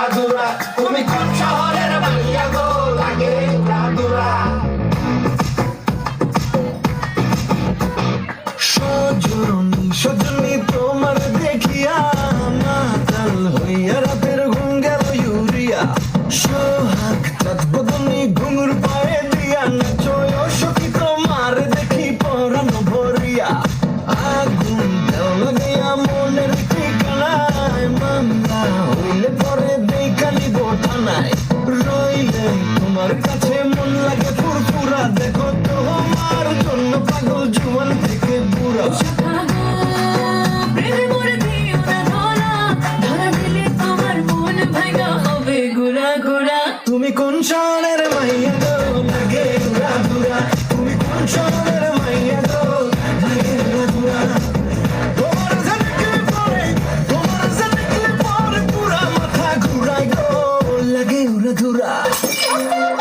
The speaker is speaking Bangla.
উড়াধুরা। তুমি কোন শহরের মাইয়া গো, লাগে উড়াধুরা। সজনী সজনী তোমার দেখিয়া মাতাল হইয়া রাতের ঘুম গেল ইউরিয়া। সোহাগ চাঁদ বদনী ঘুঙুর পায়ে দিয়া নাচো সখী তোমার দেখি পরানো ভরিয়া। আগুন দেও লাগাইয়া মনের ঠিকানায়, মামলা হইলে পরে দেখা নিব থানায়। রইলে তোমার কাছে মন লাগে ফুরফুরা, দেখো তোমার জন্য পাগল জুয়ান থেকে বুড়া। প্রেমে মরে দিও না ধরা, ধরা দিলে তোমার মন ভাঙা হবে গুড়া গুড়া। তুমি কোন শহরের মাইয়া গো, লাগে উড়াধুরা। তুমি কোন শহরের মাইয়া গো, লাগে উড়াধুরা। তোমার দেখলে পরে, তোমার দেখলে পরে পুরা মাথা ঘুরায় গো, লাগে উড়াধুরা।